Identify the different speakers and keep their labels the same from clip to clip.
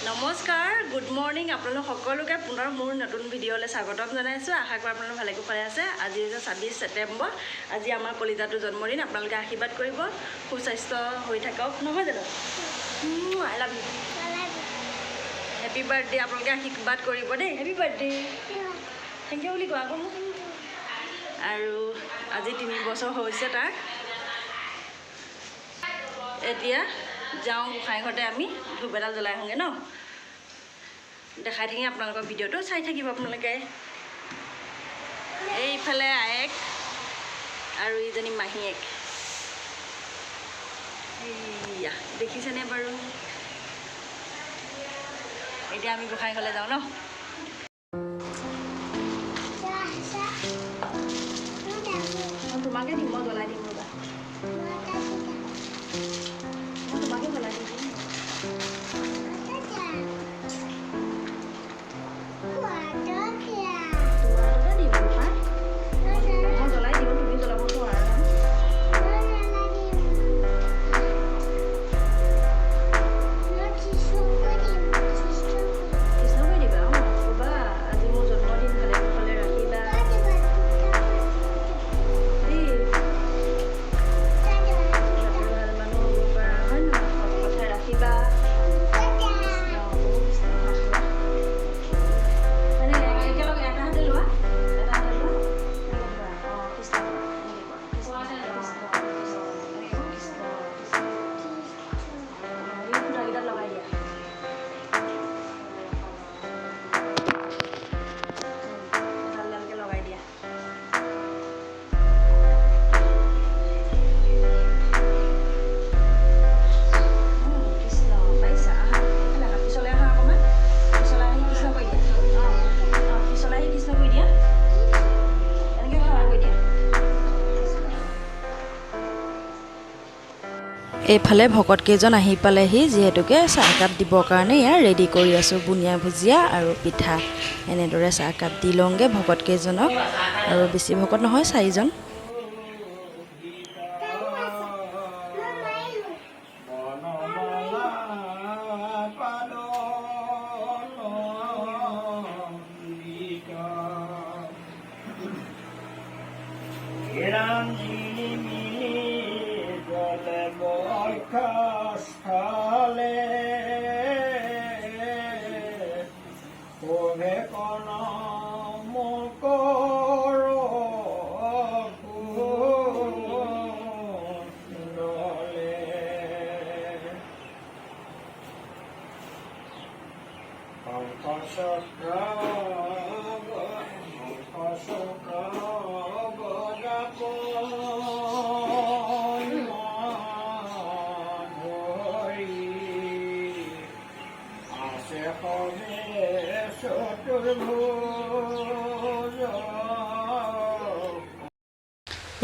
Speaker 1: নমস্কাৰ good morning আপোনালোক সকলোকে পুনৰ মোৰ নতুন ভিডিঅ'লৈ স্বাগতম জনাইছোঁ। আশা কৰোঁ আপোনালোক ভালে কুশলে আছে। আজি হৈছে 26 ছেপ্টেম্বৰ। আজি আমাৰ কলিজাটোৰ জন্মদিন। আপোনালোকে আশীৰ্বাদ কৰিব, সুস্বাস্থ্য হৈ থাকক, নহয় জানো? I love you. Happy birthday. আপোনালোকে আশীৰ্বাদ কৰিব দেই। Happy birthday. থেংক ইউ বুলি কোৱা আকৌ মোক। আৰু আজি 3 বছৰ হৈছে তাৰ। এতিয়া যাওঁ গোসাঁই ঘৰতে আমি ধূপ এডাল জ্বলাই আহোঁগৈ ন। দেখাই থাকি আপোনালোকৰ ভিডিঅ'টো চাই থাকিব আপোনালোকে। এইফালে আয়েক আৰু ইজনী মাহীয়েক। এইয়া দেখিছেনে বাৰু? এতিয়া আমি গোসাঁই ঘৰলৈ যাওঁ ন। তোমাকে দিম, মই জ্বলাই দিম ৰ'বা। তোমাকে জ্বলাই দিম। এইফালে ভকত কেইজন আহি পালেহি, যিহেতুকে চাহকাপ দিবৰ কাৰণে ইয়াৰ ৰেডি কৰি আছোঁ। বুনিয়া ভুজিয়া আৰু পিঠা এনেদৰে চাহকাপ দি লওঁগৈ ভকত কেইজনক। আৰু বেছি ভকত নহয়, 4জন।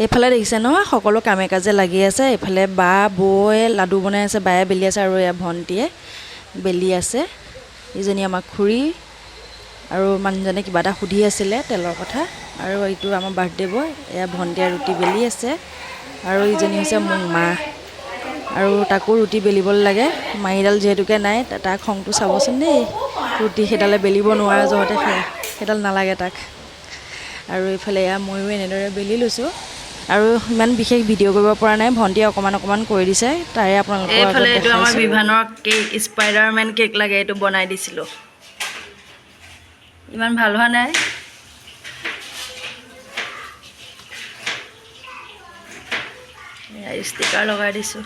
Speaker 1: এইফালে দেখিছে নহয়, সকলো কামে কাজে লাগি আছে। এইফালে বা বৌয়ে লাডু বনাই আছে, বায়ে বেলি আছে, আৰু এয়া ভণ্টিয়ে বেলি আছে। ইজনী আমাৰ খুৰী, আৰু মানুহজনে কিবা এটা সুধি আছিলে তেলৰ কথা। আৰু এইটো আমাৰ বাৰ্থডে বয়, এয়া ভণ্টিয়ে ৰুটি বেলি আছে। আৰু ইজনী হৈছে মোৰ মা, আৰু তাকো ৰুটি বেলিবলৈ লাগে। মাৰিডাল যিহেতুকে নাই, তাক খংটো চাবচোন দেই। ৰুটি সেইডালে বেলিব নোৱাৰে যহতে, সেইডাল নালাগে তাক। আৰু এইফালে এয়া ময়ো এনেদৰে বেলি লৈছোঁ। আৰু ইমান বিশেষ ভিডিঅ' কৰিব পৰা নাই, ভণ্টিয়ে অকণমান কৰি দিছে, তাৰে আপোনালোকৰ এইফালে এইটো আমাৰ বিভানৰ কেক, স্পাইডাৰমেন কেক লাগে, এইটো বনাই দিছিলোঁ। ইমান ভাল হোৱা নাই। ষ্টিকাৰ লগাই দিছোঁ।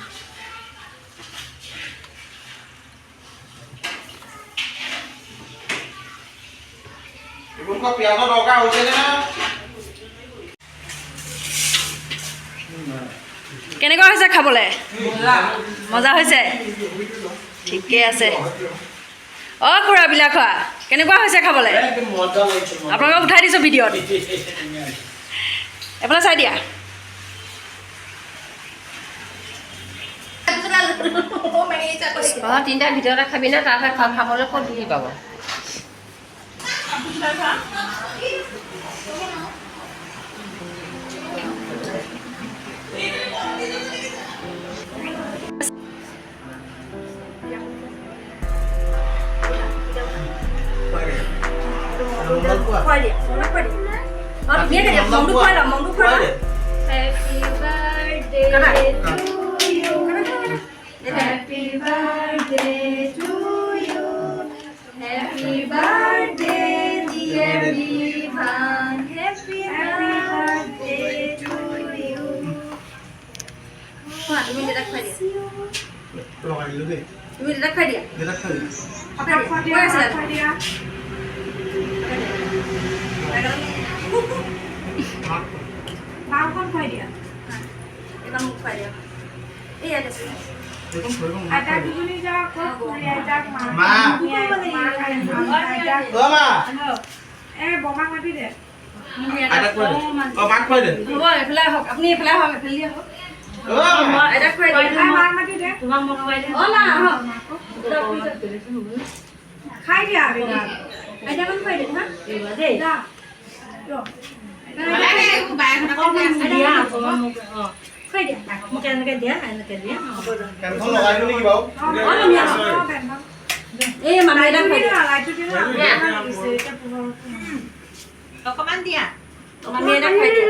Speaker 1: কেনেকুৱা হৈছে খাবলৈ? মজা হৈছে? ঠিকে আছে। অঁ খুৰাবিলাক খোৱা কেনেকুৱা হৈছে খাবলৈ? আপোনালোকক উঠাই দিছোঁ ভিডিঅ'ত, এফালে চাই দিয়া।
Speaker 2: তিনিটা ভিতৰতে খাবি না, তাতে খাবলৈ ক'ত বুজি পাব?
Speaker 1: খুৱাই দিয়া খুৱাই দিয়া অঁ ধুনীয়াকৈ দিয়া মংটো খুৱাই লওঁ মংটো খুৱাই লওঁ
Speaker 3: Happy birthday
Speaker 1: Kana?
Speaker 3: to you. Happy birthday to you. Happy birthday, dear Vivan. Happy birthday to you.
Speaker 1: খোৱা তুমি দেউতাক খুৱাই দিয়া
Speaker 4: লগাই দিলো দেই
Speaker 1: তুমি দেউতাক খুৱাই দিয়া
Speaker 4: দেউতাক খালি
Speaker 1: কৈ আছিলা
Speaker 3: মাখন খুৱাই দিয়া
Speaker 1: এইখন মোক খুৱাই দিয়া এই ইয়াত আছে
Speaker 4: দেখোন ধৰিব
Speaker 3: আইতা দুজনী যাওক খুৰী আইতাক
Speaker 4: মা
Speaker 3: মা
Speaker 4: অ মা
Speaker 3: এই বমাক মাতি দে
Speaker 4: আইতাক খুৱাই দে অ মাক খুৱাই দে
Speaker 1: হ'ব এইফালে আহক আপুনি এইফালে আহক এইফালে দি আহক
Speaker 4: অ মা
Speaker 1: আইতাক খুৱাই দিয়া
Speaker 3: মাক মাতি দে
Speaker 1: তোমাক মোক খুৱাই দিয়া অঁ মা আহক
Speaker 3: খাই দিয়া বেটা
Speaker 1: আইতাখন খুৱাই দিয়া হা
Speaker 3: দেই যা
Speaker 1: খুৱাই দিয়া মোক এনেকৈ দিয়া এনেকৈ দিয়া
Speaker 4: কেনখন লগাই দিলো নেকি বাৰু
Speaker 1: এই মামী আইতাক খুৱাই দিয়া
Speaker 3: অকমান দিয়া
Speaker 1: মামী আইতাক খুৱাই দিয়া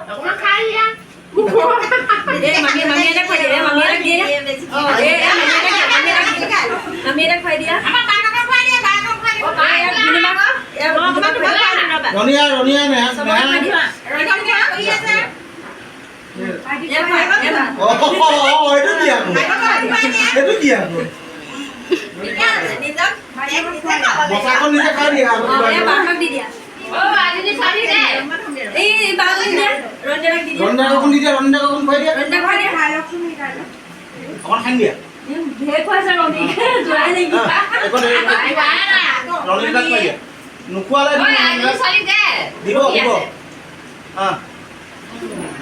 Speaker 2: অকণমান খাই দিয়া
Speaker 1: এই মামী আইতাক খুৱাই দিয়া মামী আইতাক দিয়ে অঁ এই মামী আইতাক খুৱাই দিয়া
Speaker 4: ৰনিয়া ৰনিয়া নে এইটো কি আকৌ এইটো কি আকৌ বচাখন নিজে খাই দিয়া
Speaker 1: দি দিয়া
Speaker 2: অ' আজি চালি দে
Speaker 1: এই বাগলি দিয়া ৰঞ্জনাক দি দিয়া
Speaker 4: ৰঞ্জাখন দি দিয়া ৰঞ্জাখন খুৱাই দিয়া
Speaker 1: ৰঞ্জনাক খুৱাই দিয়া
Speaker 4: অকণ খাই দিয়া
Speaker 1: ঢেৰ খুৱাইছে ৰঞ্জিক যোৱাই নেকি
Speaker 4: ৰনিতাক খুৱাই দিয়া নোখোৱালে
Speaker 2: ঐ আজি চালি দে
Speaker 4: দিব দিব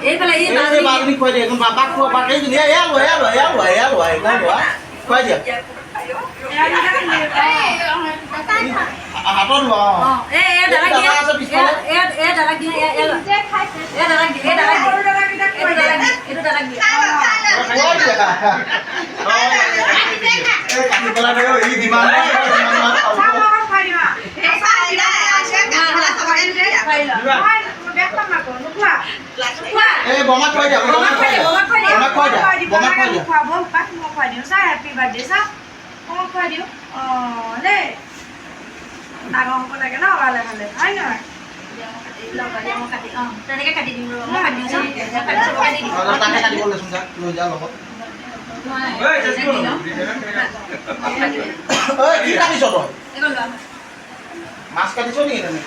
Speaker 1: এইফালে এই
Speaker 4: এই বাজনী খুৱাই দিয়া এখন বাবাক খোৱা বাক এই এয়া লোৱা এয়া লোৱা এয়া লোৱা এয়া লোৱা এইখন লোৱা খুৱাই দিয়া হাতত লোৱা
Speaker 1: অঁ এই দাদাক দিয়া
Speaker 4: আছে পিছফালে
Speaker 1: এই দাদাক দিয়া এই দাদাক দিয়া এই দাদাক এইটো দাদাক দিয়া
Speaker 4: খুৱাই দিয়া এই কাটি পেলাই দিও ই যিমান এই বমা খুৱাই দিয়া বমা খুৱাই দিয়া বমা খুৱাই দিয়া বমা খুৱাই দিয়া
Speaker 3: হেপী বাৰ্থডে চা মই খুৱাই দিওঁ অঁ দেই ডাঙৰ হ'ব লাগে ন ভালে ভালে হয় নহয়
Speaker 1: তেনেকৈ কাটি দিম ৰ'ব মই কাটি দিছোঁ কাটি চবকে দি দিম
Speaker 4: তাকে কাটিবলৈ চোন যা লৈ যা লগত ঐ কি কাটিছ তই
Speaker 1: এইখন লোৱা
Speaker 4: মাছ কাটিছ নেকি তেনেকৈ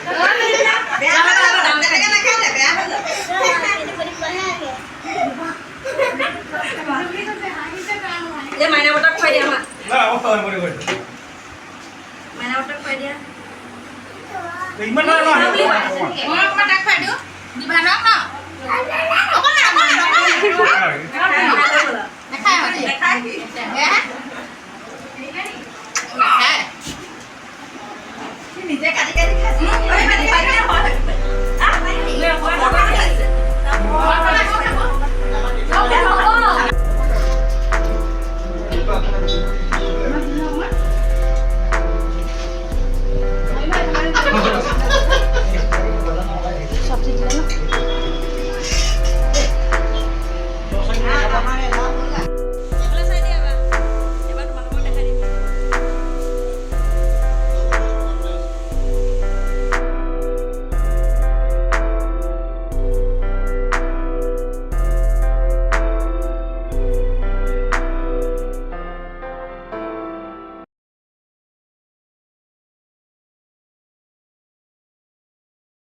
Speaker 4: এই মাইনা বটাক খুৱাই দিয়া মাইনা বটাক খুৱাই দিয়া ইমান
Speaker 3: মই অকণমান তাক খুৱাই দিওঁ দিবানক ন অকণমান অকণমান অকণমান দেখাই